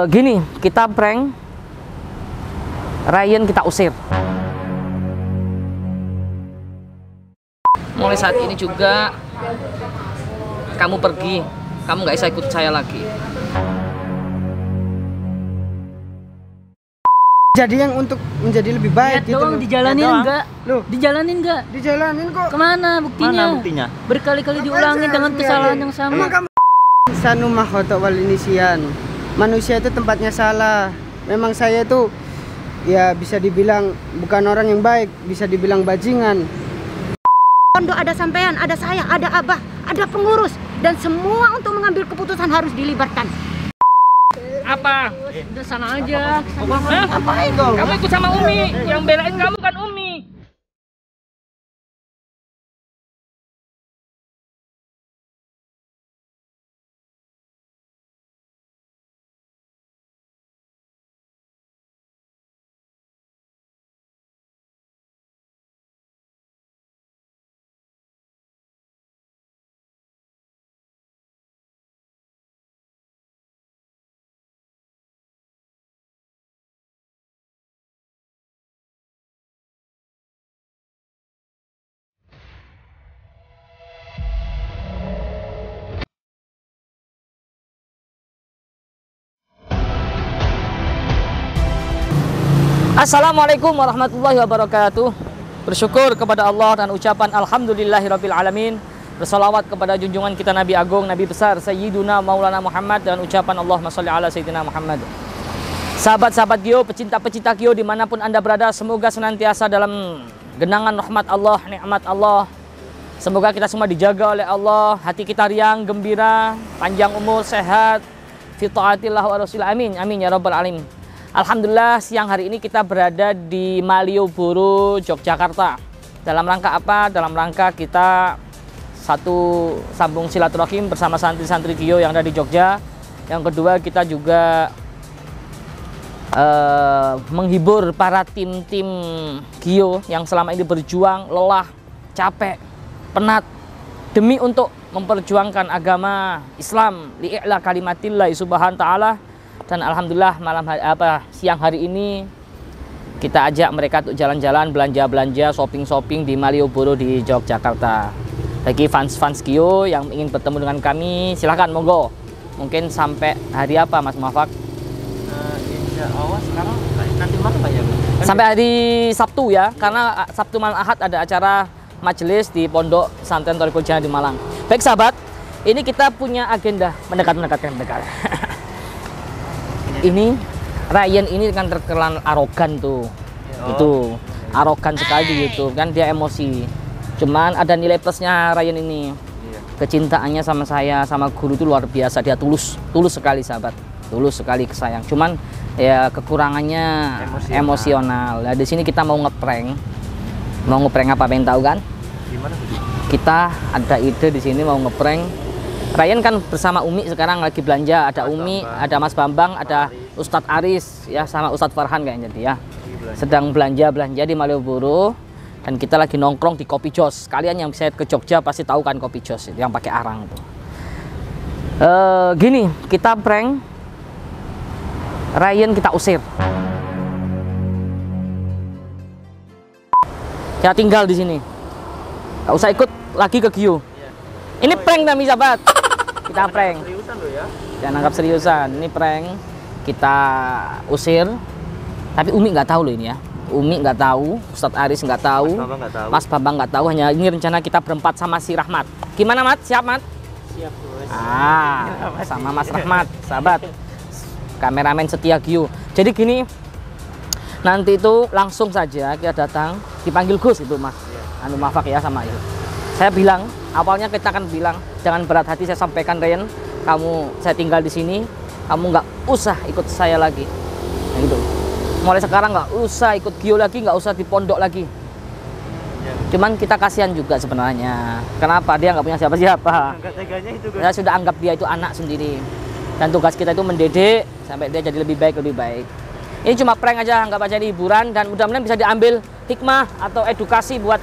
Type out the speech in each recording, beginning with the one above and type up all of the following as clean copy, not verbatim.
Gini, kita prank Ryan, kita usir. Mulai saat ini juga kamu pergi, kamu nggak bisa ikut saya lagi. Jadi yang untuk menjadi lebih baik gitu dong, loh. dijalanin enggak? Loh, Dijalanin enggak? dijalanin kok. Kemana buktinya? Mana buktinya? Berkali-kali diulangi dengan kesalahan yang sama. Emang kamu sanu makhotok wal inisian. Manusia itu tempatnya salah. Memang saya itu ya bisa dibilang bukan orang yang baik, bisa dibilang bajingan. Pondok ada sampean, ada saya, ada abah, ada pengurus, dan semua untuk mengambil keputusan harus dilibatkan. Apa? Udah sana aja. Ngapain dong? Kamu ikut sama Umi, yang belain kamu kan Umi. Assalamualaikum warahmatullahi wabarakatuh. Bersyukur kepada Allah dan ucapan alhamdulillahirabbil alamin. Bersalawat kepada junjungan kita Nabi Agung, Nabi besar Sayyiduna Maulana Muhammad, dan ucapan Allahumma sholli ala Sayyidina Muhammad. Sahabat-sahabat Gio, pecinta-pecinta Gio dimanapun Anda berada, semoga senantiasa dalam genangan rahmat Allah, nikmat Allah. Semoga kita semua dijaga oleh Allah, hati kita riang, gembira, panjang umur, sehat, fi taatillah wa rasul. Amin, amin ya rabbal alamin. Alhamdulillah, siang hari ini kita berada di Malioboro, Yogyakarta. Dalam rangka apa? Dalam rangka kita satu, sambung silaturahim bersama santri-santri Gio yang ada di Jogja. Yang kedua, kita juga menghibur para tim-tim Gio yang selama ini berjuang, lelah, capek, penat demi untuk memperjuangkan agama Islam, li'ila kalimatillahi subhanahu ta'ala. Dan alhamdulillah siang hari ini kita ajak mereka untuk jalan-jalan, belanja-belanja, shopping-shopping di Malioboro di Yogyakarta. Bagi fans-fans Gio yang ingin bertemu dengan kami, silahkan monggo. Mungkin sampai hari apa Mas Muafak? Insya Allah sekarang nanti malam ya? Sampai hari Sabtu ya, karena Sabtu malam Ahad ada acara majelis di Pondok Pesantren Thoriqul Jannah di Malang. Baik sahabat, ini kita punya agenda mendekat. Ini Ryan ini kan terkenal arogan tuh. Itu arogan sekali di YouTube kan, dia emosi. Cuman ada nilai plusnya Ryan ini. Kecintaannya sama saya, sama guru itu luar biasa. Dia tulus sekali sahabat. Tulus sekali kesayang. Cuman ya kekurangannya emosional. Nah, di sini kita mau ngeprank. Mau ngeprank apa, pengen tahu kan? Gimana tuh? Kita ada ide di sini mau ngeprank. Ryan kan bersama Umi sekarang lagi belanja, ada Umi, ada Mas Bambang, ada Ustadz Aris ya, sama Ustadz Farhan kayaknya dia. Sedang belanja di Malioboro, dan kita lagi nongkrong di Kopi Jos. Kalian yang bisa ke Jogja pasti tahu kan Kopi Jos itu yang pakai arang tuh. Gini, kita prank Ryan, kita usir. Ya tinggal di sini. Gak usah ikut lagi ke Gio. Ini prank kami sahabat. Kita prank. Seriusan lo ya? Jangan anggap seriusan. Ini prank. Kita usir. Tapi Umi nggak tahu loh ini ya. Umi nggak tahu, Ustadz Aris nggak tahu, Mas Bambang nggak tahu. Hanya ini rencana kita berempat sama si Rahmat. Gimana Mat? Siap Mat? Siap bos. Sama Mas Rahmat, sahabat. Kameramen setia Gio. Jadi gini, nanti itu langsung saja kita datang, dipanggil Gus itu Mas. Anu Mafak ya sama itu. Saya bilang, awalnya kita akan bilang, jangan berat hati, saya sampaikan Ryan, saya tinggal di sini, kamu nggak usah ikut saya lagi. Nah, gitu. Mulai sekarang nggak usah ikut Gio lagi, nggak usah di pondok lagi. Cuman kita kasihan juga sebenarnya. Kenapa? Dia nggak punya siapa-siapa. Saya sudah anggap dia itu anak sendiri. Dan tugas kita itu mendidik sampai dia jadi lebih baik. Ini cuma prank aja, nggak baca hiburan, dan mudah-mudahan bisa diambil hikmah atau edukasi buat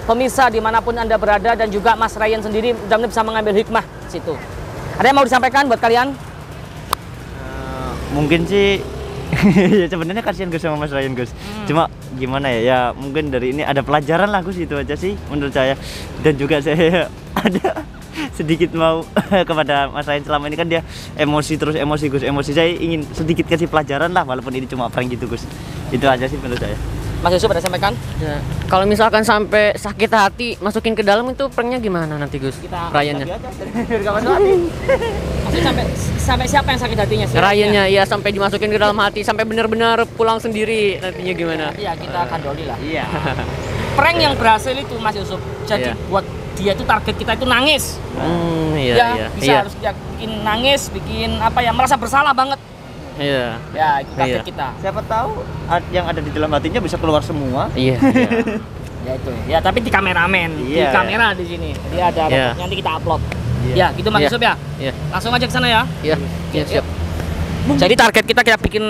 pemirsa dimanapun Anda berada, dan juga Mas Ryan sendiri mudah-mudahan bisa mengambil hikmah di situ. Ada yang mau disampaikan buat kalian? mungkin sih ya sebenarnya kasihan Gus sama Mas Ryan Gus. Cuma gimana ya? Ya mungkin dari ini ada pelajaran lah Gus, itu aja sih menurut saya. Dan juga saya ada sedikit mau kepada Mas Ryan, selama ini kan dia emosi terus emosi Gus, emosi. Saya ingin sedikit kasih pelajaran lah, walaupun ini cuma prank gitu Gus. Itu aja sih menurut saya. Mas Yusuf ada sampaikan? Ya. Kalau misalkan sampai sakit hati masukin ke dalam itu pranknya gimana nanti Gus? Ryannya. Maksudnya sampai siapa yang sakit hatinya sih? Ryannya ya sampai dimasukin ke dalam hati sampai benar-benar pulang sendiri nantinya gimana? Iya, kita akan doli lah. Iya. Prank yang berhasil itu Mas Yusuf. Jadi Iya. buat dia itu target kita itu nangis. Iya, Ya, iya. bisa Iya. harus dia bikin nangis, bikin apa ya, merasa bersalah banget. Iya. Ya, itu target Iya. kita. Siapa tahu yang ada di dalam hatinya bisa keluar semua. Iya. Ya itu. Ya, tapi di kameramen, di Iya. kamera di sini. Jadi ada Iya. nanti kita upload. Iya. Ya, gitu Mas Iya. Yusuf ya. Iya. Langsung aja ke sana ya. Iya. Iya, siap. Jadi target kita bikin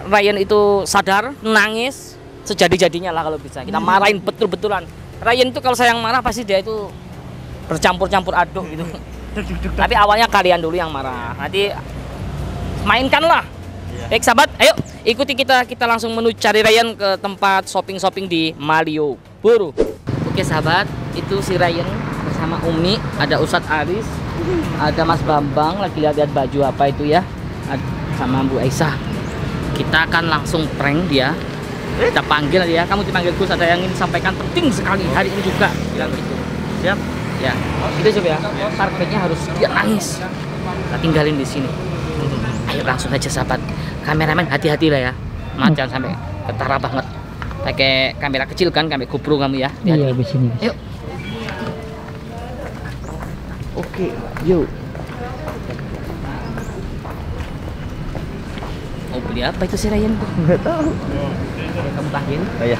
Ryan itu sadar, nangis sejadi-jadinya lah kalau bisa. Kita marahin betul-betulan. Ryan itu kalau saya yang marah pasti dia itu bercampur-campur aduk gitu. Tapi awalnya kalian dulu yang marah. Nanti mainkanlah. Baik sahabat, ayo ikuti kita langsung menuju cari Ryan ke tempat shopping di Malioboro. Oke sahabat, itu si Ryan bersama Umi, ada Ustadz Aris, ada Mas Bambang lagi lihat baju apa itu ya, sama Bu Aisyah. Kita akan langsung prank dia. Kita panggil dia, kamu dipanggil Gus, ada yang ingin sampaikan penting sekali hari ini juga, bilang gitu. Siap. Ya, itu coba ya. Targetnya harus dia nangis. Kita tinggalin di sini. Ayo langsung aja sahabat. Kameramen hati-hati lah ya. Jangan sampai ketara banget. Pakai kamera kecil kan, kamera GoPro kamu ya. Iya, di sini. Ayo. Oke, yuk. Mau beli apa itu si Ryan? Enggak tahu. Ayo, kamu panggil. Oh ya.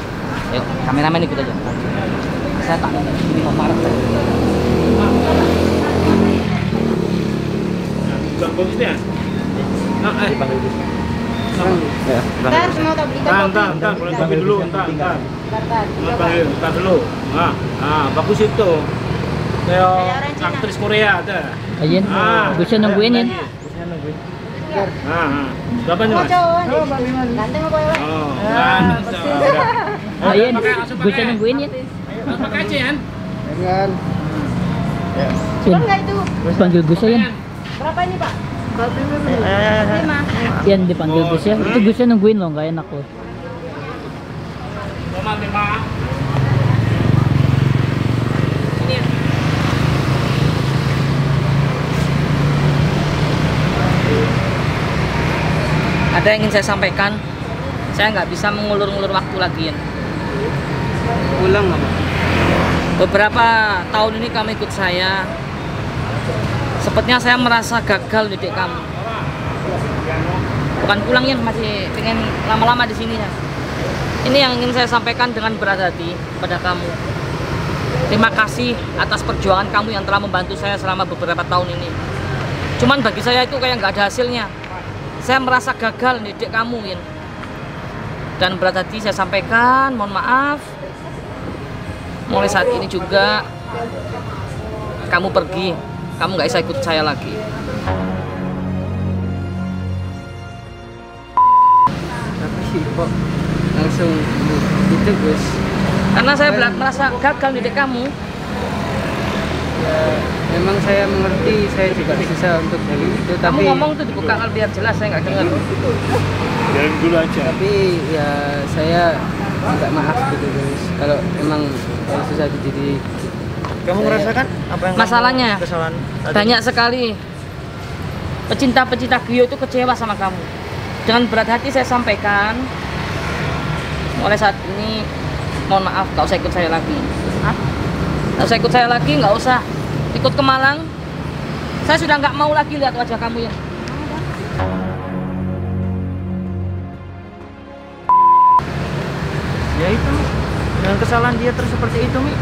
Ayo, kameramen ikut aja. Saya tak ini mau marah. Dipanggil Gus. Ya, Ntar semua tak belikan kopi. Entar, boleh kopi dulu, entar. Ntar, Entar dulu. Bagus itu. Kayak orang Kayak Cina. aktris Korea ada. Ayan. Gusto nungguin yan. Berapa nih, Oh, Mas? cowok. Ganteng apa ya? Oh, kan. Ayan. Gusto nungguin yan. Pakai aja, Yan. Dengan Cukup nggak itu? Panggil Gus yan. Berapa ini Pak? Ayo. 5. Yan, dipanggil Gus yan. Itu gusto nungguin lo, kaya nako. Toma, lima. Ini ya. Ada yang ingin saya sampaikan. Saya nggak bisa mengulur-ngulur waktu lagi ya. pulang apa? Beberapa tahun ini kamu ikut saya. Sepertinya saya merasa gagal didik kamu. Bukan pulang ya, masih pengen lama-lama di sini ya. Ini yang ingin saya sampaikan dengan berat hati pada kamu. Terima kasih atas perjuangan kamu yang telah membantu saya selama beberapa tahun ini. Cuman bagi saya itu kayak nggak ada hasilnya. Saya merasa gagal didik kamu, Yin. Dan berat hati saya sampaikan, mohon maaf. Mulai saat ini juga kamu pergi, kamu nggak bisa ikut saya lagi. Tapi kok langsung itu Gus? Karena saya merasa gagal didik kamu. Ya, memang saya mengerti, saya juga susah untuk hal itu. Kamu Tapi ngomong tuh dibuka biar jelas, saya nggak dengar. Jalan dulu aja. tapi ya saya minta maaf gitu Gus. Kalau emang susah dididik. Kamu merasakan apa yang Masalahnya, kamu kesalahan tadi? banyak sekali pecinta-pecinta Gio itu kecewa sama kamu. Dengan berat hati saya sampaikan, mulai saat ini mohon maaf, nggak usah ikut saya lagi. Nggak usah ikut saya lagi, nggak usah ikut ke Malang. Saya sudah nggak mau lagi lihat wajah kamu ya. Ya itu, Mi. Dengan kesalahan dia terus seperti itu, Mi.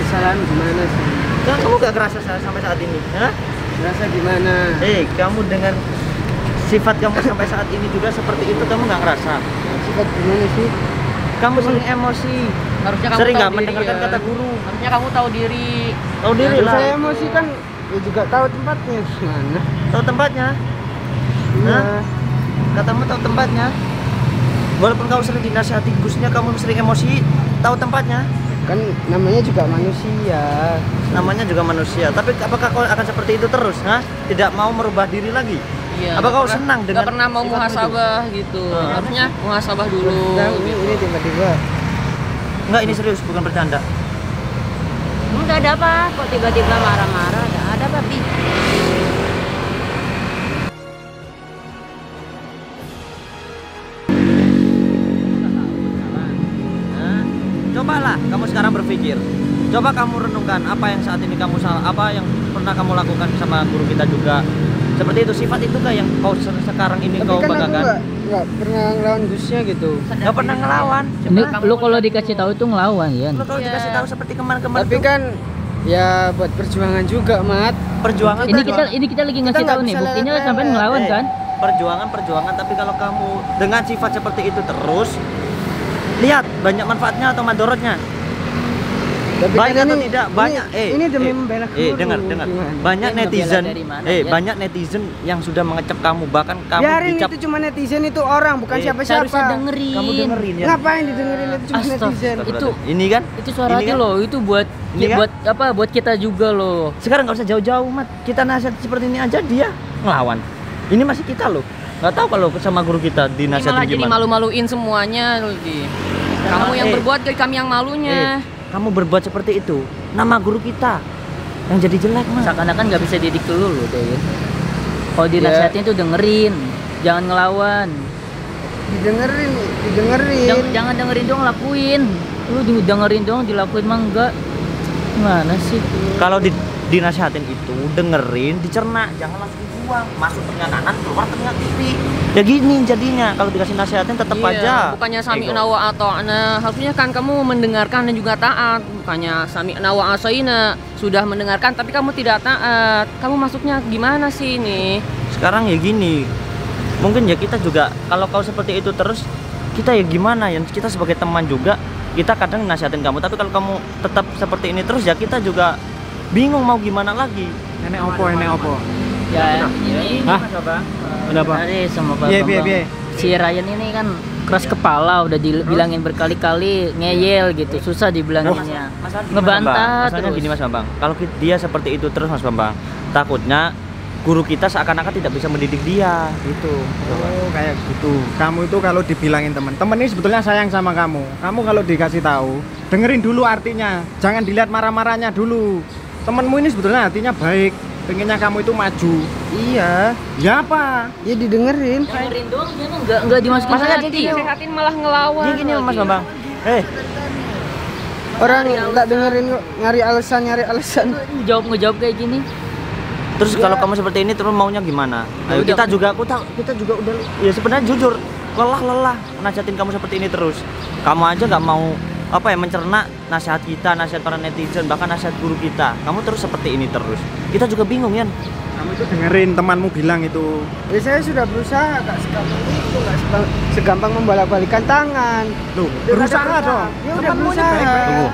Kesalahan gimana sih? Kan kamu gak kerasa sampai saat ini, ha? Rasa gimana? Kamu dengan sifat kamu sampai saat ini juga seperti itu, kamu nggak ngerasa? Sifat gimana sih? Kamu sering emosi, Harusnya kamu sering tahu nggak diri mendengarkan ya. kata guru. Harusnya kamu tahu diri. Tahu diri Kalau lah. saya emosi kan ya juga tahu tempatnya gimana. Tahu tempatnya. Iya. Hah? katamu tahu tempatnya. Walaupun kau sering dinasihati Gusnya, kamu sering emosi, tahu tempatnya. Kan namanya juga manusia. Namanya juga manusia. Tapi apakah kau akan seperti itu terus? Hah? Tidak mau merubah diri lagi? Iya. Apa kau nggak senang nggak dengan pernah mau sifatmu muhasabah gitu. Harusnya muhasabah dulu. Nah, gitu. ini tiba-tiba. Enggak, ini serius, bukan bercanda. Enggak ada apa, kok tiba-tiba marah-marah. Enggak ada apa, Bi. Nah, cobalah kamu sekarang berpikir. Coba kamu renungkan apa yang saat ini kamu salah, apa yang pernah kamu lakukan sama guru kita juga. Seperti itu, sifat itu kah yang kau sekarang ini Tapi kau kan aku banggakan? nggak pernah ngelawan Gusnya gitu. Nggak pernah ngelawan. Ini lu kalau dikasih tahu itu ngelawan ya. Lu kalau dikasih tahu seperti kemarin-kemarin Tapi tuh, kan ya buat perjuangan juga, Mat. perjuangan Ini kita lagi ngasih nggak tahu nih, bisa buktinya lewat-lewat. sampai ngelawan kan? perjuangan, tapi kalau kamu dengan sifat seperti itu terus, lihat banyak manfaatnya atau madorotnya. Tapi Baik kan atau ini- tidak, banyak ini demi membela guru. dengar. Gimana? Banyak Dia ngebela netizen, dari mana, Jan? banyak netizen yang sudah mengecap kamu, bahkan kamu Biarin, dicap. itu cuma netizen, itu orang, bukan siapa-siapa. Seharusnya dengerin. Kamu dengerin ya. Ngapain didengerin, itu cuma Astaga. netizen. Itu Ini kan, itu suara Ini hati kan? loh, itu buat Ini kan? buat apa? Buat kita juga loh. sekarang nggak usah jauh-jauh, Mat. Kita nasihat seperti ini aja dia ngelawan. Ini masih kita loh. Nggak tahu kalau sama guru kita Ini dinasihatin malah jadi gimana. malu-maluin semuanya, Ludi. Kamu yang berbuat, jadi kami yang malunya. Kamu berbuat seperti itu, nama guru kita yang jadi jelek, Mat. Seakan-akan nggak bisa didik dulu loh, Doi. Kalau dinasihatin tuh dengerin, jangan ngelawan. Didengerin. Jangan dengerin doang, lakuin. Lu dengerin doang, dilakuin mah enggak. Gimana sih? Kalau dinasihatin itu dengerin, dicerna, jangan langsung dibuang, masuk telinga kanan, keluar telinga kiri. Ya gini jadinya, kalau dikasih nasihatin tetap Iya, aja. bukannya sami Ego. nawa ata'na. Harusnya kan kamu mendengarkan dan juga taat. Bukannya sami nawa asaina, sudah mendengarkan tapi kamu tidak taat. Kamu masuknya gimana sih ini? Sekarang ya gini, mungkin ya kita juga kalau kau seperti itu terus, kita ya gimana ya, kita sebagai teman juga, kita kadang nasihatin kamu, tapi kalau kamu tetap seperti ini terus ya kita juga bingung mau gimana lagi. Nenek opo. Ya, ini Hah? Kenapa? tadi sama Pak Iya, Bambang. iya. Si Ryan ini kan keras kepala, udah dibilangin berkali-kali ngeyel gitu, susah dibilanginnya. Ngebantah Masalahnya terus. gini Mas Bambang, kalau dia seperti itu terus Mas Bambang, takutnya guru kita seakan-akan tidak bisa mendidik dia gitu. Oh, kayak gitu. Kamu itu kalau dibilangin teman ini sebetulnya sayang sama kamu. Kamu kalau dikasih tahu, dengerin dulu artinya. Jangan dilihat marah-marahnya dulu. Temenmu ini sebetulnya hatinya baik, pengennya kamu itu maju. Iya, Ya apa? ya didengerin. Dengerin doang, dia mah enggak dimasukin Masalahnya hati. gini, Sehatin malah ngelawan. Dia gini Mas lagi. Bambang, Orang nggak dengerin kok, nyari alasan. Ngejawab kayak gini. terus kalau kamu seperti ini terus maunya gimana? Ayo, Udah. kita juga udah ya sebenarnya jujur lelah nasehatin kamu seperti ini terus. Kamu aja nggak mau apa ya mencerna nasihat kita, nasihat para netizen, bahkan nasihat guru kita. Kamu terus seperti ini terus. Kita juga bingung ya. Kamu itu dengerin temanmu bilang itu. Ya saya sudah berusaha, nggak segampang itu, nggak segampang membolak-balikan tangan. Loh, Dia berusaha udah dong. Ya udah Temanmu ini berusaha. baik-baik. Tunggu.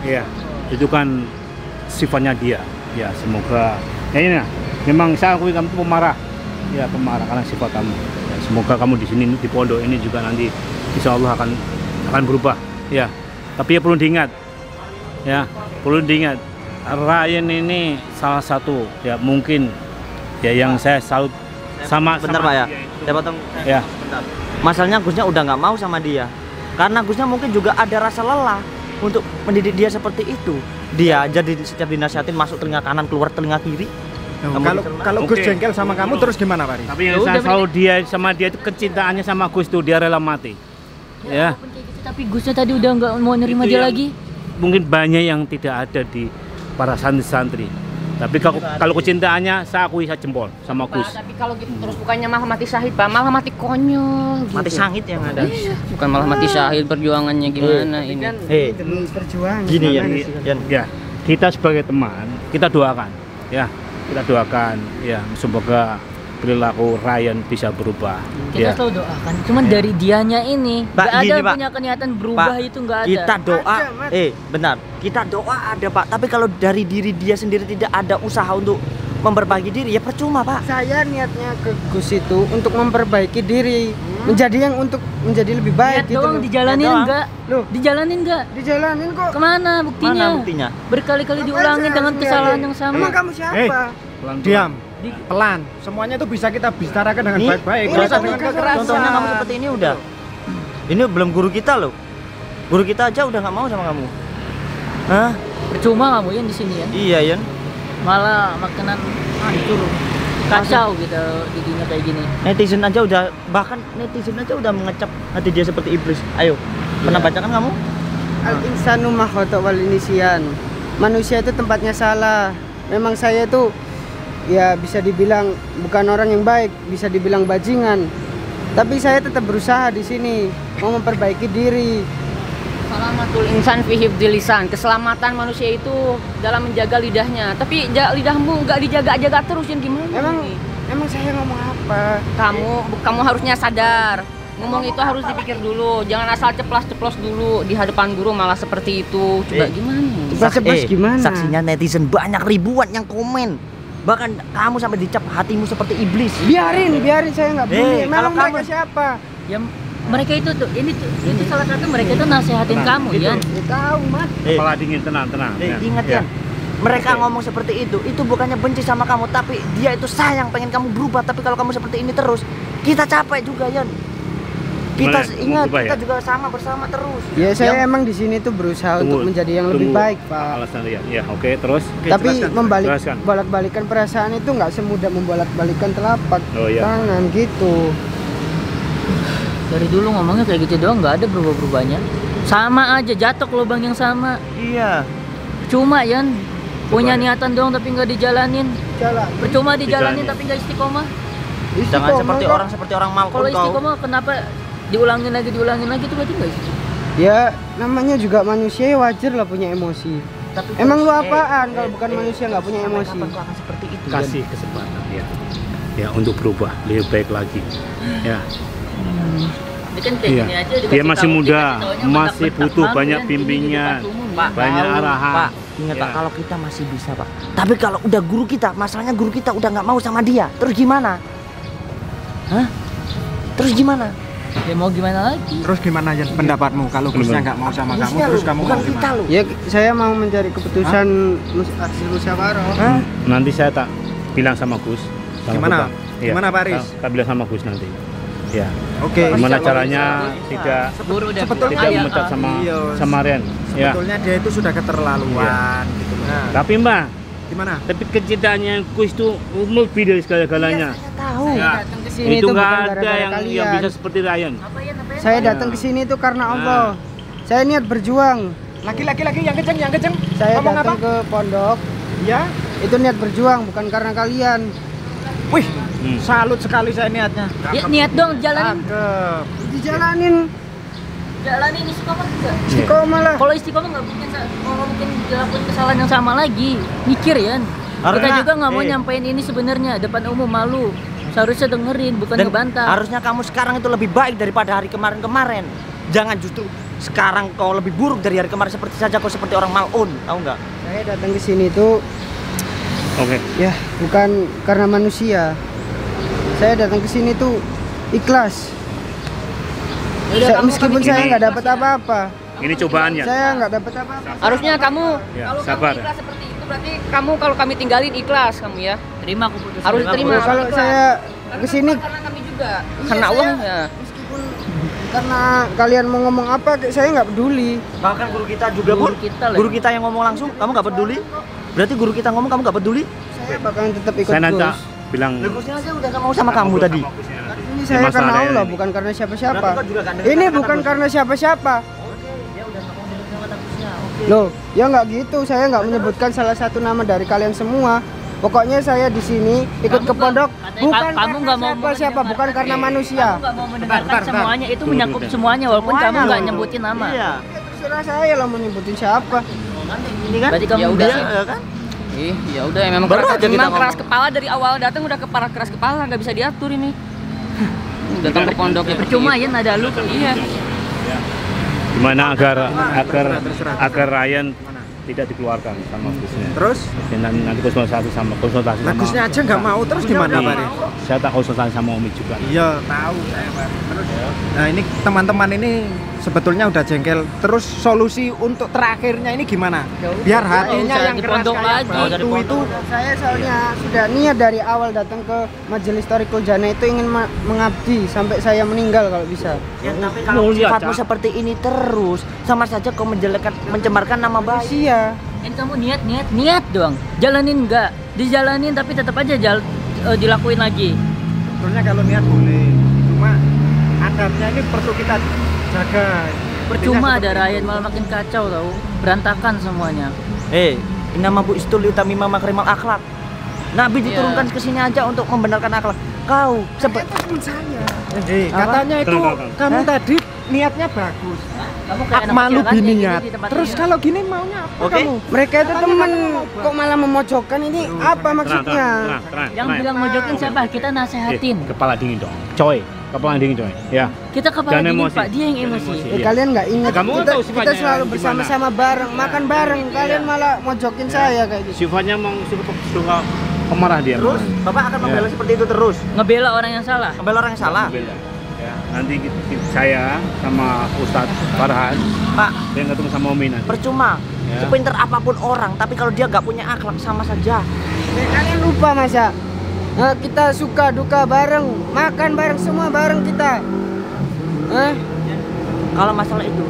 Iya, itu kan sifatnya dia. Ya, semoga ya ini nah, memang saya akui kamu itu pemarah. Ya, pemarah karena sifat kamu. Ya, semoga kamu di sini di pondok ini juga nanti insya Allah akan berubah. Ya, tapi ya perlu diingat. Ya, perlu diingat. Ryan ini salah satu ya mungkin ya yang saya salut sama Bentar sama Pak ya. dia itu. Saya potong. Ya. Bentar. Masalahnya Gusnya udah nggak mau sama dia. Karena Gusnya mungkin juga ada rasa lelah untuk mendidik dia seperti itu. Dia jadi setiap dinasihatin masuk telinga kanan keluar telinga kiri. Loh, Kamu kalau dicerna. kalau Gus Oke. jengkel sama kamu terus gimana, Pak Ris? Tapi yang Ya saya udah, selalu dia sama dia itu kecintaannya sama Gus tuh dia rela mati. Ya. Walaupun kayak gitu, tapi Gusnya tadi udah nggak mau nerima Itu dia yang lagi. Mungkin banyak yang tidak ada di para santri-santri. Tapi kalau kecintaannya saya akui saya jempol sama Gus. Pak, tapi kalau gitu terus bukannya malah mati syahid, Pak, malah mati konyol. Mati gitu. sangit yang ada. Bukan malah mati syahid, perjuangannya gimana ini? Kan Eh, demi perjuangan. gini ya, gimana sih? Yan. Ya, kita sebagai teman, kita doakan. Ya, kita doakan ya semoga perilaku Ryan bisa berubah. Kita Ya. selalu doakan. Cuman dari dianya ini Pak, nggak ada gini, Pak. punya niatan berubah, Pak, itu nggak ada. Kita doa, Ada, Mat. benar. Kita doa ada Pak, tapi kalau dari diri dia sendiri tidak ada usaha untuk memperbaiki diri ya percuma, Pak. Saya niatnya ke Gus itu untuk memperbaiki diri, menjadi yang untuk menjadi lebih baik Lihat gitu. doang loh. dijalanin Lihat doang. enggak? Loh, Dijalanin enggak? dijalanin kok. Kemana buktinya? Mana buktinya? Berkali-kali Ngapain diulangin saya dengan harus kesalahan ngeliatin? yang sama. Emang kamu siapa? Diam. Pelan. Semuanya itu bisa kita bicarakan dengan Nih, baik-baik. ini Nggak usah kamu dengan kekerasan. kekerasan. Contohnya kamu seperti ini udah. Ini belum guru kita loh. Guru kita aja udah nggak mau sama kamu. Hah? Percuma kamu yang di sini ya. Iya, Yan. Malah makanan hancur. Kacau gitu didinya kayak gini. Netizen aja udah, bahkan netizen aja udah mengecap hati dia seperti iblis. Ayo, pernah baca kan kamu? Al insanu ma khata' wal nisyan. Manusia itu tempatnya salah. Memang saya itu ya bisa dibilang bukan orang yang baik, bisa dibilang bajingan. Tapi saya tetap berusaha di sini mau memperbaiki diri. Salamatul insan fi hifdzil lisan. Keselamatan manusia itu dalam menjaga lidahnya. Tapi lidahmu nggak dijaga-jaga terus, yang gimana? Emang saya ngomong apa? Kamu harusnya sadar. Ngomong itu harus dipikir dulu. Jangan asal ceplas-ceplos dulu di hadapan guru malah seperti itu. Coba gimana? Ceplas-ceplos gimana? Saksinya netizen banyak ribuan yang komen. Bahkan kamu sampai dicap hatimu seperti iblis. Biarin saya nggak peduli. kalau Memang mereka kamu- siapa? Ya mereka itu tuh ini salah satu mereka itu nasehatin kamu ya. Ya tahu, Mas. Kepala dingin, tenang. Ya. Ingat Ya. ya, mereka ngomong seperti itu bukannya benci sama kamu, tapi dia itu sayang, pengen kamu berubah. Tapi kalau kamu seperti ini terus, kita capek juga, Yan. Kita Boleh, ingat, berubah kita ya? juga sama bersama terus. Ya saya Yang- emang di sini tuh berusaha untuk menjadi yang lebih baik, Pak. Alasan dia. Ya, oke, terus. Tapi Jelaskan. bolak-balikan perasaan itu nggak semudah membolak-balikan telapak Oh, iya. tangan gitu. Dari dulu ngomongnya kayak gitu doang, nggak ada berubah-berubahnya. Sama aja jatuh ke lubang yang sama. Iya. Cuma Yan punya niatan doang tapi nggak dijalanin. Jalan. Percuma dijalanin Dijalanin. tapi nggak istiqomah. Jangan seperti orang malkun Kalau kau. istiqomah kenapa diulangin lagi itu berarti nggak istiqomah? Ya namanya juga manusia, ya wajar lah punya emosi. Tapi Emang lu terus, apaan kalau bukan manusia nggak punya sampai emosi? kapan kau akan seperti itu? Yan? Kasih kesempatan ya. Ya, untuk berubah lebih baik lagi. Ya. Ini kan kayak Iya. gini aja Dia dikasih masih tahu, muda, dikasih taunya masih bentak-bentak butuh malu, banyak Yan, di bimbingan. depan umum. Pak, Banyak arahan. Pak, ingat Ya. Pak, kalau kita masih bisa Pak. Tapi kalau udah guru kita, masalahnya guru kita udah nggak mau sama dia. Terus gimana? Hah? Terus gimana? Ya mau gimana lagi? Terus gimana aja pendapatmu kalau Gusnya nggak mau sama kamu, Gusnya terus loh, kamu bukan mau kita gimana? loh. Ya saya mau mencari keputusan hasil musyawarah. Hah? Nanti saya tak bilang sama Gus. Sama Gimana? Bang. Iya. Gimana, Pak Aris? Tak bilang sama Gus nanti. Ya. Oke. Gimana caranya tidak Guru udah Sebetulnya tidak iya, memecat sama iya. sama Ren. Ya. Sebetulnya dia itu sudah keterlaluan gitu loh. Nah, Tapi Mbak, gimana? tapi kecintaannya Gus itu lebih dari segala-galanya. Tahu. Ya. Datang ke sini Itu tuh nggak bukan ada gara-gara yang kalian. bisa seperti Ryan. Saya datang ke sini tuh karena Allah. Saya niat berjuang. Laki-laki yang kenceng. Saya Ngomong datang apa? ke pondok Ya. itu niat berjuang bukan karena kalian. Wih, salut sekali saya niatnya. Ya, niat dong jalanin. Cakep. Dijalanin Jalanin istiqomah juga. istiqomah lah. Kalau istiqomah nggak mungkin dilakukan kesalahan yang sama lagi. Mikir ya. Kita Harusnya- juga nggak mau nyampein ini sebenarnya depan umum, malu. Seharusnya dengerin bukan Dan ngebantah. harusnya kamu sekarang itu lebih baik daripada hari kemarin-kemarin. Jangan justru sekarang kau lebih buruk dari hari kemarin, seperti saja kau seperti orang malun, tahu nggak? Saya datang ke sini tuh Oke. ya bukan karena manusia. Saya datang ke sini tuh ikhlas. Yaudah, kamu Meskipun pamit saya dulu. nggak dapat apa-apa. Ini cobaannya. Saya nggak dapat apa-apa. Harusnya kamu Ya, kalau sabar. kamu ikhlas seperti itu berarti kamu kalau kami tinggalin ikhlas kamu ya. Terima keputusan. Harus kamu. terima. Kalau ikhlas. saya kesini Karena kami juga. Iya, Karena Allah saya- ya. meskipun karena kalian mau ngomong apa saya nggak peduli. Bahkan guru kita juga Guru Bun. kita lah. Guru kita yang ngomong langsung, kamu nggak peduli? Berarti guru kita ngomong kamu nggak peduli? Saya bakalan tetap ikut Saya nanti Gus. bilang Gusnya aja udah nggak mau sama kamu tadi. Ini saya masalah karena ada Allah ini. bukan karena siapa-siapa. Berarti kau juga gandeng Ini kata bukan Gus. karena siapa-siapa. Dia udah nggak mau dengar kata Gusnya. Oke. Loh, ya nggak gitu. Saya nggak menyebutkan salah satu nama dari kalian semua. Pokoknya saya di sini ikut Kamu ke pondok katanya bukan kamu karena nggak mau siapa-siapa, bukan karena manusia. Kamu nggak mau mendengarkan Bentar. semuanya, itu Tunggu, menyangkut tunggu. semuanya walaupun kamu Semuanya. nggak nyebutin nama. Iya. Terserah saya lah mau nyebutin siapa. Ini kan? Berarti kamu Ya udah. Iya kan? Ya udah memang Baru keras, aja kita memang keras ngomong. kepala dari awal datang udah keras kepala nggak bisa diatur ini. Datang ke pondok ya Percuma ya nada lu. Iya. gimana agar Terserah. agar Ryan tidak dikeluarkan sama Gusnya. Terus? Nanti konsultasi sama Gusnya aja nggak mau, terus gimana Pak Aris? Saya tak konsultasi sama Umi juga. Iya, tahu saya Pak. Terus nah ini teman-teman ini sebetulnya udah jengkel. Terus solusi untuk terakhirnya ini gimana? Biar hatinya usah yang di keras pondok kayak lagi. batu itu Saya soalnya sudah niat dari awal datang ke Majelis Thariqul Jannah itu ingin mengabdi sampai saya meninggal kalau bisa. Ya, tapi kalau Mulia, sifatmu Cak. seperti ini terus, sama saja kau mencemarkan nama baik. Iya. Kan kamu niat doang. Jalanin enggak? Dijalanin tapi tetap aja dilakuin lagi. sebetulnya kalau niat boleh. Cuma adabnya ini perlu kita jaga. Percuma ada Ryan malah makin kacau tahu. Berantakan semuanya. Nama Bu Istul utamima makrimal akhlak. Nabi diturunkan ke sini aja untuk membenarkan akhlak. Kau Teman saya. Katanya itu Kenapa? kamu tadi niatnya bagus. Kamu kayak anak Malu kecil kan, kayak biniat. gini di tempat Terus ini. kalau gini maunya apa Oke. kamu? Mereka itu teman kok malah memojokkan ini apa maksudnya? Yang bilang mojokin siapa? Kita nasehatin. Kepala dingin dong, coy. Kepala dingin coy. Ya. Kita kepala Jangan dingin emosi. Pak, dia yang emosi. Iya. Kalian nggak ingat Kamu kita, tahu kita sifatnya selalu gimana? bersama-sama bareng, makan bareng. Kalian malah mojokin saya kayak gitu. Sifatnya memang suka pemarah dia. terus Bapak akan membela seperti itu terus. Ngebela orang yang salah. Membela orang yang salah. Beda. Ya, nanti saya sama Ustadz Farhan Pak, yang ketemu sama Umi nanti. percuma. Ya. Sepinter apapun orang, tapi kalau dia nggak punya akhlak sama saja. Kalian lupa masa? Kita suka duka bareng, makan bareng, semua bareng kita. Kalau masalah itu,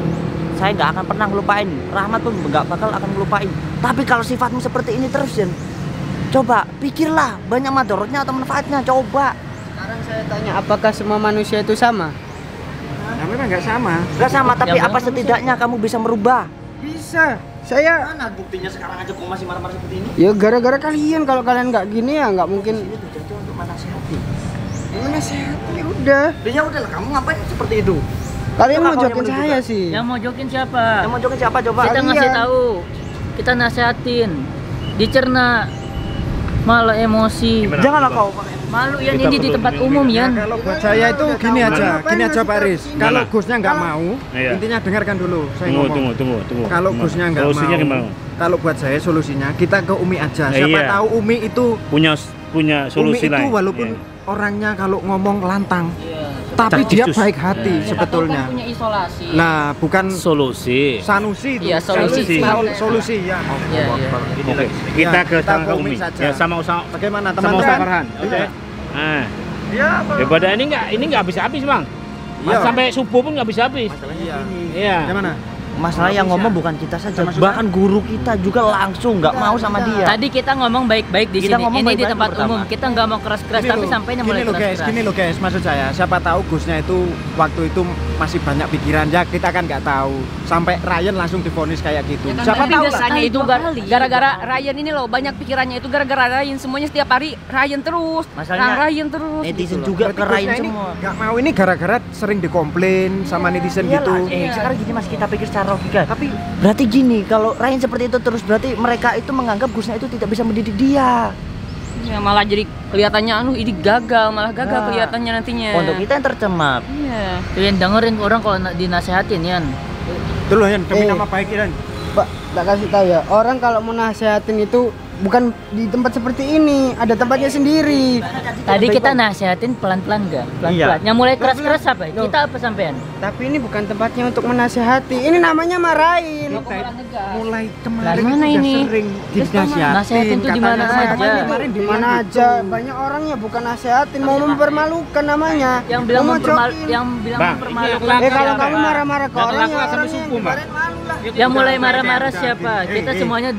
saya nggak akan pernah ngelupain. Rahmat pun nggak bakal akan ngelupain. Tapi kalau sifatmu seperti ini terus, Jen, coba pikirlah banyak madorotnya atau manfaatnya. Coba. Sekarang saya tanya, apakah semua manusia itu sama? Nah, memang nggak sama. Nggak sama, tapi Ya, apa setidaknya kamu bisa merubah? Bisa. Saya Mana buktinya sekarang aja kok masih marah-marah seperti ini? ya gara-gara kalian. Kalau kalian nggak gini ya nggak mungkin. Itu tujuannya untuk menasehati. Gimana sehat? Ya udah. Ya udahlah, kamu ngapain seperti itu? Kalian Coba mau kau yang jokin saya menunjukkan. sih. Yang mojokin siapa? Yang mau joget siapa coba? Kita Kalian. ngasih tahu. Kita nasehatin. Dicerna. Malah emosi. Gimana? Janganlah kau. Malu Yan, Kita ini di perlu tempat minum umum minum. Yan. Kalau buat saya itu gini aja, gini aja Pak Aris. Kalau Gimana? Gusnya nggak mau, Iya. intinya dengarkan dulu. Saya ngomong. Tunggu. Kalau Gusnya nggak mau, Solusinya gimana? kalau buat saya solusinya kita ke Umi aja. Siapa Iya. tahu Umi itu Punya solusi Umi itu lain. walaupun Iya. orangnya kalau ngomong lantang, Iya. tapi Cak dia Yesus. baik hati Iya. sebetulnya. Atau kan punya isolasi. Nah, bukan Solusi. Sanusi itu. Iya, solusi. Solusi ya. Iya, iya. Oke, kita Ya, ke kita sana ke ke Umi Umi. saja. Ya sama Bagaimana sama teman-teman? Ustaz Farhan. Oke. Iya. Nah, Iya, daripada ini nggak habis-habis, Bang. Iya. Sampai subuh pun nggak habis-habis. Iya. Iya. Bagaimana? Masalah yang ngomong bukan kita saja, bahkan guru kita juga langsung nggak mau sama dia. Tadi kita ngomong baik-baik di Kita sini. ngomong Ini di baik-baik tempat pertama. umum. Kita nggak mau keras-keras, tapi sampainya mulai keras-keras. Gini loh guys, maksud saya, siapa tahu Gusnya itu waktu itu masih banyak pikiran, ya kita kan nggak tahu. Sampai Ryan langsung divonis kayak gitu. Ya kan, Siapa tapi tahu biasanya lah. itu itu kali. gara-gara Ryan ini loh, banyak pikirannya itu gara-gara Ryan, semuanya setiap hari Ryan terus. Masalahnya Ryan terus. Netizen gitu loh. juga Berarti kerain Gusnya ini semua. nggak mau ini gara-gara sering dikomplain sama netizen gitu. Iyalah, sekarang gini Mas, kita pikir secara logika. Tapi berarti gini, kalau Ryan seperti itu terus berarti mereka itu menganggap Gusnya itu tidak bisa mendidik dia. Ya, malah jadi kelihatannya ini gagal, malah gagal Nah, kelihatannya nantinya. Untuk kita yang tercemar. Iya. Tuh Yan, dengerin orang kalau dinasehatin Yan. Itu loh yang demi Eh. nama baik Iran. Pak, tak kasih tahu ya. Orang kalau mau nasehatin itu bukan di tempat seperti ini, ada tempatnya sendiri. Tadi kita nasehatin pelan-pelan enggak? Pelan-pelan. Iya. Yang mulai keras-keras apa? Kita apa sampean? Tapi ini bukan tempatnya untuk menasehati. Ini namanya marahin. Mulai kemarin Lah, itu mana udah ini? sering Nasehatin dinasihatin tuh di mana katanya. aja. Kemarin di mana aja, banyak orangnya bukan nasehatin, mau mempermalukan namanya. Yang bilang Mau mempermalukan, mojokin. yang bilang Bang, mempermalukan. Kalau kamu marah-marah ke Yang orang, kelakuan ya sampai orangnya subuh, Bang. ibarat malu lah. Yang mulai marah-marah siapa? Kita semuanya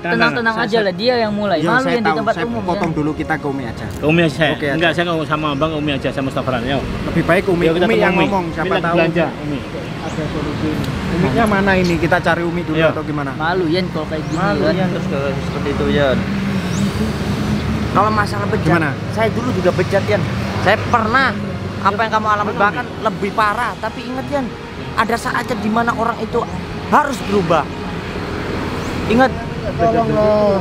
tenang-tenang aja lah. Dia yang mulai. Iya, Malu saya yang di tahu, tempat saya umum. potong Yan. dulu kita ke Umi aja. Umi aja saya. Oke, Enggak, saya nggak sama Bang, Umi aja sama Ustaz Farhan. Yuk. Lebih baik Umi, Yuk, kita Umi ketemu yang Umi. ngomong, Umi siapa lagi tahu belanja, Umi. ada solusi. Uminya mana ini? Kita cari Umi dulu Iya. atau gimana? Malu Yan kalau kayak gini Malu kan. ya terus seperti itu ya. Kalau masalah bejat, Gimana? saya dulu juga bejat Yan. Saya pernah apa yang kamu alami bahkan lebih parah. Tapi ingat Yan, ada saatnya di mana orang itu harus berubah. Ingat, Tolonglah,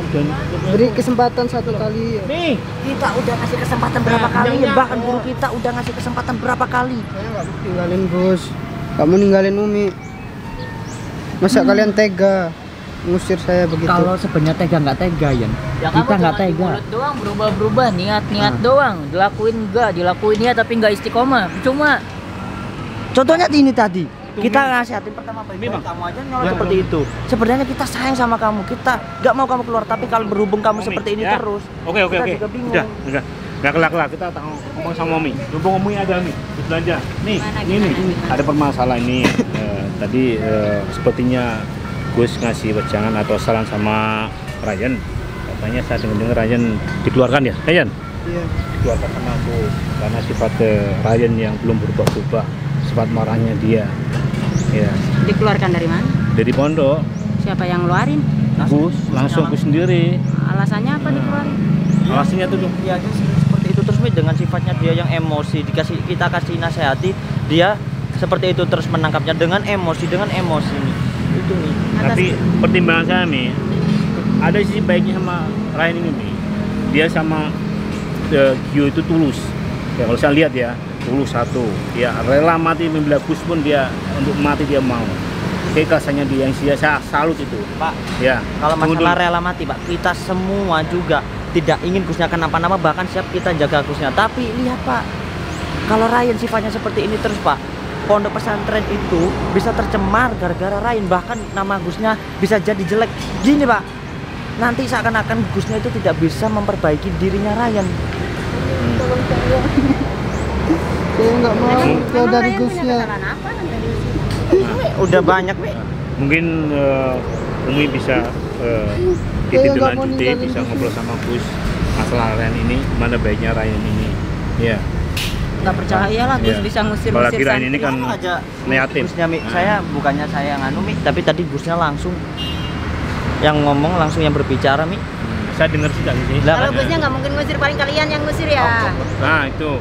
beri kesempatan satu kali. Nih, kita udah ngasih kesempatan berapa kali, bahkan guru kita udah ngasih kesempatan berapa kali. Saya nggak tinggalin bos. Kamu ninggalin Umi. Masa kalian tega? ngusir saya begitu. Kalau sebenarnya tega nggak tega ya, kita nggak tega. Mulut doang berubah-berubah, niat doang, dilakuin ya tapi nggak istiqomah, cuma. Contohnya ini tadi, kita nasihatin pertama baik-baik, kamu aja nyolot seperti itu. Sebenarnya kita sayang sama kamu, kita nggak mau kamu keluar, tapi kalau berhubung kamu seperti ini terus, Oke. kita juga bingung. Udah. Nggak kelak kita ngomong sama Momi. Mumpung Momi ada nih, belanja. Nih, ini ada permasalahan ini. Tadi sepertinya Gus ngasih wejangan atau saran sama Ryan. Katanya saya dengar Ryan dikeluarkan ya, Ryan? Iya. Dikeluarkan sama Gus karena sifat Ryan yang belum berubah-ubah, sifat marahnya dia. Ya. Dikeluarkan dari mana? Dari pondok. Siapa yang ngeluarin? Gus, langsung Gus sendiri. Alasannya apa dikeluarin? Alasannya tuh Dia aja seperti itu terus Mi, dengan sifatnya dia yang emosi, kita kasih nasihati, dia seperti itu terus menangkapnya dengan emosi nih. Itu nih. Tapi pertimbangan saya Mi, ada sisi baiknya sama Ryan ini Mi. Dia sama Gio itu tulus. Ya kalau saya lihat ya, tulus satu. Ya rela mati membela Gus pun dia untuk mati dia mau. Keikhlasannya dia yang saya salut itu. Pak, Ya. kalau tunggu masalah dulu. rela mati Pak, kita semua juga tidak ingin Gusnya kenapa-napa, bahkan siap kita jaga Gusnya. Tapi lihat Pak, kalau Ryan sifatnya seperti ini terus Pak, pondok pesantren itu bisa tercemar gara-gara Ryan, bahkan nama Gusnya bisa jadi jelek. Gini Pak, nanti seakan-akan Gusnya itu tidak bisa memperbaiki dirinya Ryan. Saya nggak mau jauh dari Gusnya. Udah banyak Mi. Mungkin Umi bisa ditindaklanjuti, bisa ngobrol sama Gus masalah Ryan ini, mana baiknya Ryan ini. Ya. Nggak percaya lah Gus Iya. bisa ngusir-ngusir Apalagi Ryan ini kan aja neatif. Gusnya Mi, saya bukannya saya nganu Mi, tapi tadi Gusnya langsung yang ngomong, langsung yang berbicara Mi. Saya dengar sih tadi sih. Lah, Kalau kan? Gusnya nggak mungkin ngusir, paling kalian yang ngusir ya. Nah itu Itu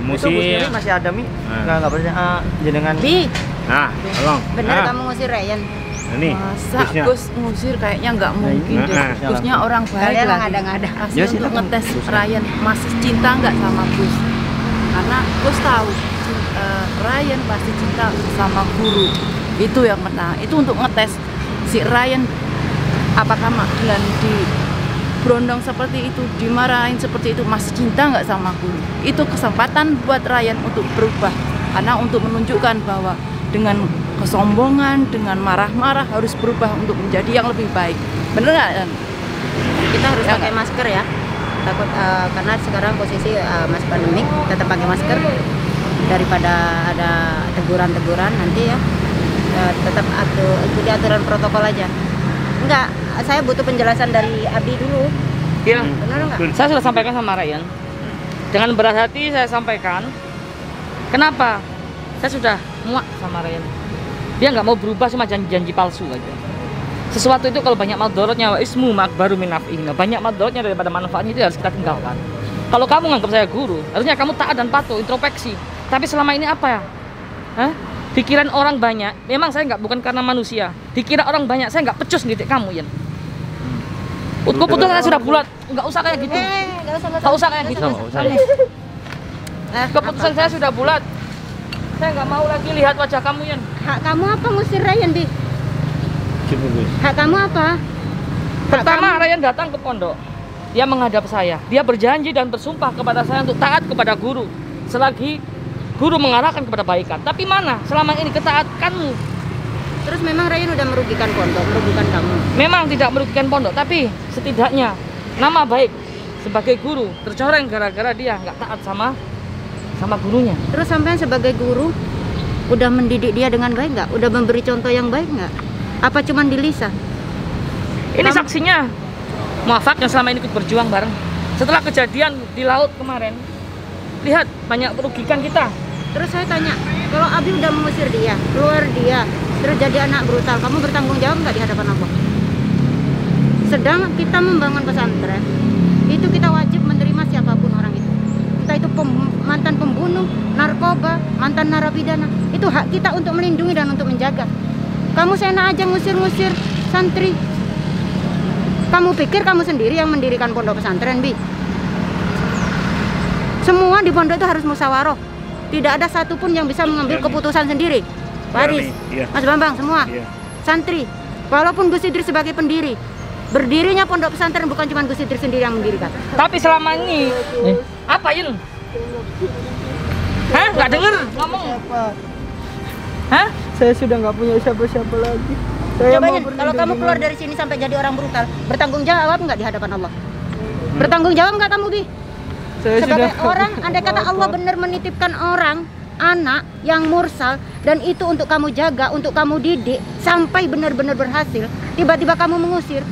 emosi. Gusnya Mi masih ada Mi. Enggak percaya jenengan. Bi, Nah, tolong. bener Nah, kamu ngusir Ryan? ini Masa Gusnya. Gus ngusir kayaknya nggak mungkin Nah, deh. nah. Gusnya orang baik Kalian lah. ngada-ngada. Masih Ya, untuk silakan. ngetes Gusnya. Ryan masih cinta nggak sama Gus? Karena Gus tahu Ryan pasti cinta sama guru. Itu yang pertama. Itu untuk ngetes si Ryan apakah dan di berondong seperti itu, dimarahin seperti itu, masih cinta nggak sama guru. Itu kesempatan buat Ryan untuk berubah, karena untuk menunjukkan bahwa dengan kesombongan, dengan marah-marah harus berubah untuk menjadi yang lebih baik. Bener nggak? Yan? Kita harus Ya, pakai masker ya. Takut karena sekarang posisi masih pandemik, tetap pakai masker daripada ada teguran-teguran nanti ya. Tetap ikuti aturan protokol aja. Enggak, saya butuh penjelasan dari Abi dulu. Iya. Benar enggak? Saya sudah sampaikan sama Ryan. Dengan berat hati saya sampaikan. Kenapa? Saya sudah muak sama Ryan. Dia nggak mau berubah, cuma janji-janji palsu aja. Sesuatu itu kalau banyak madorotnya, wa ismu makbaru min naf'ihi. Banyak madorotnya daripada manfaatnya, itu harus kita tinggalkan. Kalau kamu nganggap saya guru, harusnya kamu taat dan patuh, introspeksi. Tapi selama ini apa ya? Hah? Pikiran orang banyak. Memang saya nggak, bukan karena manusia. Dikira orang banyak, saya nggak pecus ngedidik kamu, Yan. Keputusan saya sudah bulat, nggak usah kayak gitu. Nggak usah kayak gitu. Keputusan saya sudah bulat. Saya nggak mau lagi lihat wajah kamu, Yan. Hak kamu apa ngusir Ryan, Bi? Coba, Gus. Hak kamu apa? Pertama, Ryan datang ke pondok. Dia menghadap saya. Dia berjanji dan bersumpah kepada saya untuk taat kepada guru. Selagi guru mengarahkan kepada kebaikan. Tapi mana selama ini ketaatkanmu? Terus memang Ryan udah merugikan pondok, merugikan kamu. Memang tidak merugikan pondok, tapi setidaknya nama baik sebagai guru tercoreng gara-gara dia nggak taat sama gurunya. Terus sampean sebagai guru udah mendidik dia dengan baik nggak? Udah memberi contoh yang baik nggak? Apa cuman di lisan? Ini saksinya Muafak yang selama ini ikut berjuang bareng. Setelah kejadian di laut kemarin, lihat banyak merugikan kita. Terus saya tanya, kalau Abi udah mengusir dia, keluar dia, terus jadi anak brutal, kamu bertanggung jawab nggak di hadapan Allah? Sedang kita membangun pesantren, itu kita wajib menerima siapapun orang itu. Entah itu mantan pembunuh, narkoba, mantan narapidana, itu hak kita untuk melindungi dan untuk menjaga. Kamu seenak aja ngusir-ngusir santri. Kamu pikir kamu sendiri yang mendirikan pondok pesantren, Bi? Semua di pondok itu harus musyawarah. Tidak ada satupun yang bisa mengambil keputusan sendiri. Waris, Iya. Mas Bambang, semua Iya. santri Walaupun Gus Idris sebagai pendiri, berdirinya pondok pesantren bukan cuma Gus Idris sendiri yang mendirikan. Tapi selama ini apa Yun? Hah? Nggak denger ngomong? Siapa? Hah? Saya sudah nggak punya siapa-siapa lagi. Saya Coba mau Yun, kalau kamu keluar dari sini sampai jadi orang brutal, bertanggung jawab nggak di hadapan Allah? Bertanggung jawab nggak kamu, Bi? Saya Sebagai sudah orang, andai kata Allah benar menitipkan orang, anak yang mursal, dan itu untuk kamu jaga, untuk kamu didik, sampai benar-benar berhasil, tiba-tiba kamu mengusir,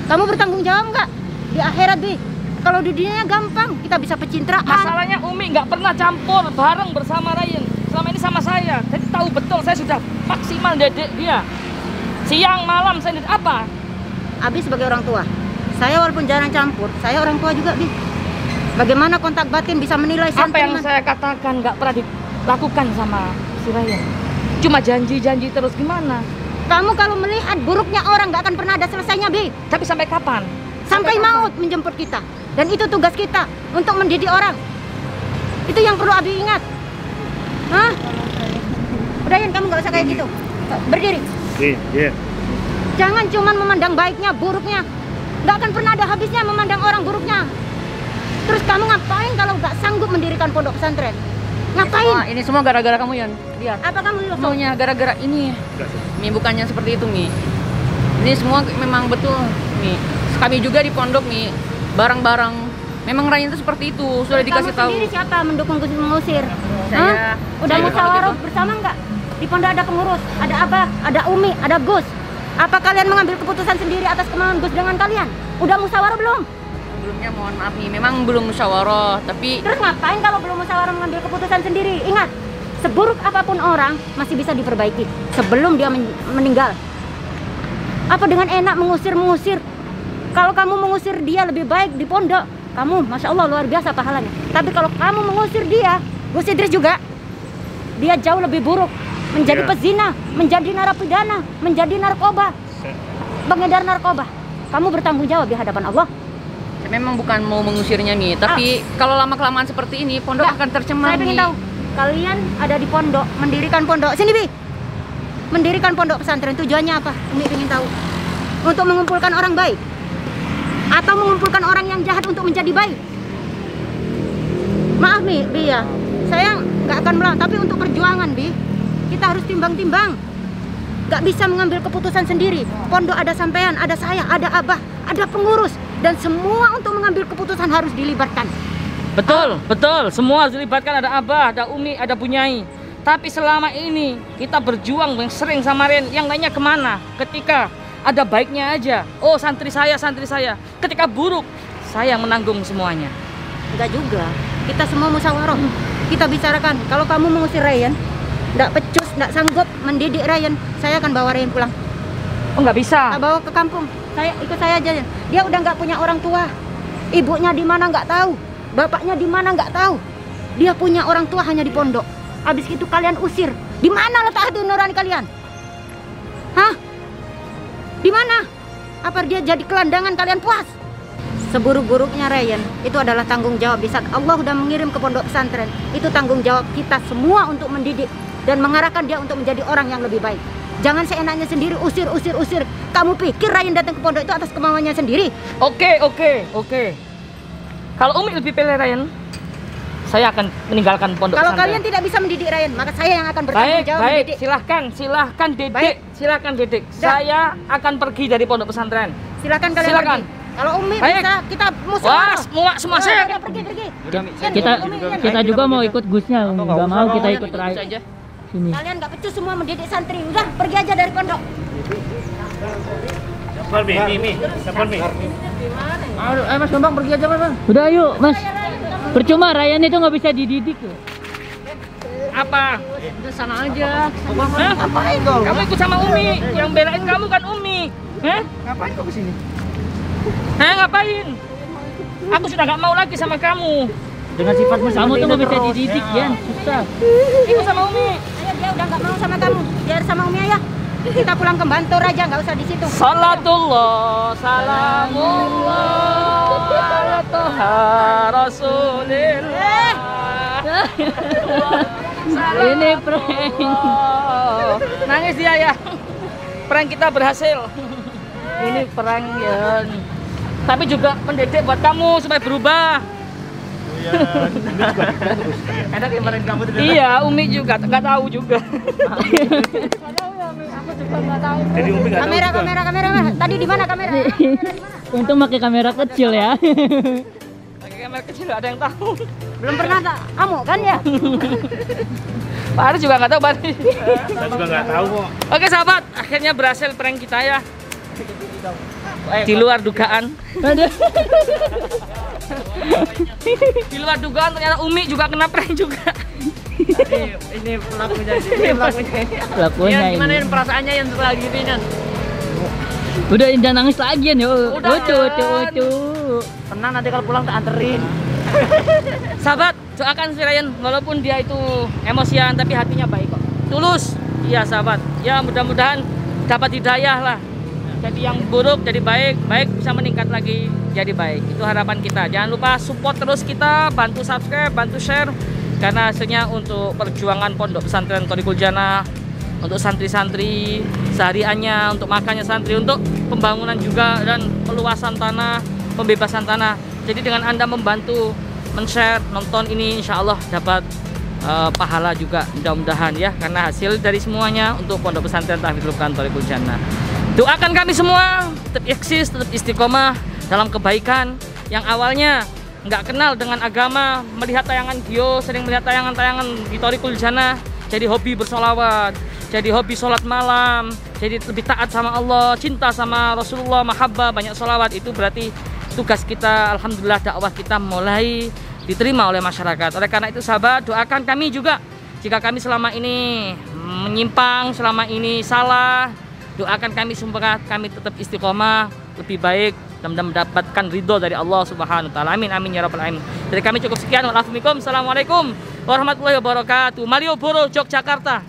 kamu bertanggung jawab nggak? Di akhirat, Bi. Kalau di dunia gampang, kita bisa pencitraan. Masalahnya Umi nggak pernah campur bareng bersama Ryan. Selama ini sama saya. Jadi tahu betul saya sudah maksimal dedek dia. Siang malam saya dedek apa? Abi sebagai orang tua, saya walaupun jarang campur, saya orang tua juga, Bi. Bagaimana kontak batin bisa menilai Apa yang sentimen? saya katakan nggak pernah dilakukan sama si Ryan. Cuma janji-janji terus gimana? Kamu kalau melihat buruknya orang nggak akan pernah ada selesainya, Bi. Tapi sampai kapan? Sampai maut menjemput kita. Dan itu tugas kita untuk mendidik orang. Itu yang perlu Abi ingat. Hah? Udah Yan, kamu nggak usah kayak gitu. Berdiri. Iya. Jangan cuma memandang baiknya, buruknya. Nggak akan pernah ada habisnya memandang orang buruknya. Terus kamu ngapain kalau nggak sanggup mendirikan pondok pesantren? Ngapain? Wah, ini semua gara-gara kamu, Yan. Lihat. Apa kamu lihat? Maunya gara-gara ini. Mi, bukannya seperti itu, Mi. Ini semua memang betul, Mi. Kami juga di pondok, Mi. Barang-barang. Memang Ryan itu seperti itu. Sudah dikasih Kamu tahu. sendiri siapa mendukung Gus mengusir? Saya. Hah? Udah Saya musyawarah kalau bersama nggak? Di pondok ada pengurus, ada Abah, ada Umi, ada Gus. Apa kalian mengambil keputusan sendiri atas kemauan Gus dengan kalian? Udah musyawarah belum? Sebelumnya mohon maaf nih, memang belum musyawarah, tapi Terus ngapain kalau belum musyawarah mengambil keputusan sendiri? Ingat, seburuk apapun orang masih bisa diperbaiki sebelum dia meninggal. Apa dengan enak mengusir? Kalau kamu mengusir dia lebih baik di pondok, kamu Masya Allah luar biasa pahalanya. Tapi kalau kamu mengusir dia, Gus Idris juga, dia jauh lebih buruk. Menjadi pezina, menjadi narapidana, menjadi narkoba, pengedar narkoba. Kamu bertanggung jawab di hadapan Allah. saya memang bukan mau mengusirnya, Mi. Tapi kalau lama-kelamaan seperti ini, pondok akan tercemar, Saya Mi. ingin tahu, kalian ada di pondok, mendirikan pondok. Sini, Bi. Mendirikan pondok pesantren, tujuannya apa? Umi ingin tahu. Untuk mengumpulkan orang baik? Atau mengumpulkan orang yang jahat untuk menjadi baik? Maaf, Bi ya. Saya nggak akan melawan, tapi untuk perjuangan, Bi, kita harus timbang-timbang. Nggak bisa mengambil keputusan sendiri. Pondok ada sampean, ada saya, ada Abah, ada pengurus. Dan semua untuk mengambil keputusan harus dilibatkan. Betul. Semua harus dilibatkan. Ada Abah, ada Umi, ada Bunyai. Tapi selama ini kita berjuang yang sering sama Ren, yang lainnya kemana? Ketika ada baiknya aja, oh santri saya. Ketika buruk, saya yang menanggung semuanya. Enggak juga. Kita semua musyawarah. Kita bicarakan. Kalau kamu mengusir Ryan, enggak pecus, enggak sanggup mendidik Ryan, saya akan bawa Ryan pulang. Oh nggak bisa. Tak bawa ke kampung. Ikut saya aja. Dia udah nggak punya orang tua. Ibunya di mana nggak tahu. Bapaknya di mana nggak tahu. Dia punya orang tua hanya di pondok. Habis itu kalian usir. Di mana letak hati nurani kalian? Hah? Di mana? Apa dia jadi kelandangan kalian puas? Seburuk-buruknya Ryan, itu adalah tanggung jawab. Di saat Allah udah mengirim ke pondok pesantren, itu tanggung jawab kita semua untuk mendidik dan mengarahkan dia untuk menjadi orang yang lebih baik. Jangan seenaknya sendiri usir. Kamu pikir Ryan datang ke pondok itu atas kemauannya sendiri? Oke. Kalau Umi lebih pilih Ryan, saya akan meninggalkan pondok Kalau pesantren. kalian tidak bisa mendidik Ryan, maka saya yang akan bertanggung jawab Baik, mendidik. silahkan didik. Baik. Silahkan didik. Dah. Saya akan pergi dari pondok pesantren. Silakan kalian Silakan. pergi. Kalau Umi Baik. bisa, kita Wah, musyawarah. semua saya. Udah, pergi. Kita juga mau ikut Gusnya, nggak mau kita ikut Ikut Rai saja. sini. Kalian nggak becus semua mendidik santri. Udah, pergi aja dari pondok. Mas Bambang pergi aja, Mas. Udah ayo Mas, percuma Ryan itu nggak bisa dididik loh. Apa? Udah sana aja. Hah? Ngapain kau? Kamu ikut sama Umi. Yang belain kamu kan Umi. Hah? Ngapain kau kesini? Hah, ngapain? Aku sudah nggak mau lagi sama kamu. Dengan sifatmu kamu tuh nggak bisa dididik ya, susah. Ikut sama Umi. Ayo, dia udah nggak mau sama kamu. Biar sama Umi aja. Kita pulang ke Bantul aja, nggak usah di situ. Salatullah, salamullah ala Toha Rasulillah. Ini prank. Nangis dia ya. Prank kita berhasil. Ini prank ya. Tapi juga mendidik buat kamu supaya berubah. Enak yang marahin kamu tuh. Iya, Umi juga nggak tahu juga. Jadi Umi nggak tahu Kamera, juga. kamera. Tadi di mana kamera? Untung pakai kamera kecil ya. Pakai kamera kecil ada yang tahu. Belum pernah kamu kan ya? Pak Aris juga nggak tahu berarti. Saya juga nggak tahu kok. Oke sahabat, akhirnya berhasil prank kita ya. Di luar dugaan. Di luar dugaan ternyata Umi juga kena prank juga. Ini pelakunya sih. Ini pelakunya. Pelakunya Yan, gimana ini. Yan perasaannya yang setelah gini Yan? Udah jangan nangis lagi ya. Udah, Lucu. Tenang nanti kalau pulang tak anterin. Sahabat, doakan si Ryan walaupun dia itu emosian tapi hatinya baik kok. Tulus. Iya sahabat. Ya mudah-mudahan dapat hidayah lah. Jadi yang buruk jadi baik, baik bisa meningkat lagi jadi baik. Itu harapan kita. Jangan lupa support terus kita, bantu subscribe, bantu share karena hasilnya untuk perjuangan Pondok Pesantren Thoriqul Jannah, untuk santri-santri sehariannya, untuk makannya santri, untuk pembangunan juga dan peluasan tanah, pembebasan tanah. Jadi dengan Anda membantu men-share, nonton ini insya Allah dapat pahala juga mudah-mudahan ya, karena hasil dari semuanya untuk Pondok Pesantren Tahfidzul Quran Thoriqul Jannah. Doakan kami semua tetap eksis, tetap istiqomah dalam kebaikan yang awalnya nggak kenal dengan agama, melihat tayangan video, sering melihat tayangan-tayangan di Thoriqul Jannah, jadi hobi bersolawat, jadi hobi sholat malam, jadi lebih taat sama Allah, cinta sama Rasulullah, mahabbah, banyak sholawat. Itu berarti tugas kita, alhamdulillah dakwah kita mulai diterima oleh masyarakat. Oleh karena itu sahabat, doakan kami juga jika kami selama ini menyimpang, selama ini salah, doakan kami semoga kami tetap istiqomah, lebih baik dan mendapatkan ridho dari Allah Subhanahu wa taala. Amin amin ya rabbal alamin. Dari kami cukup sekian. Wassalamualaikum warahmatullahi wabarakatuh. Malioboro, Yogyakarta.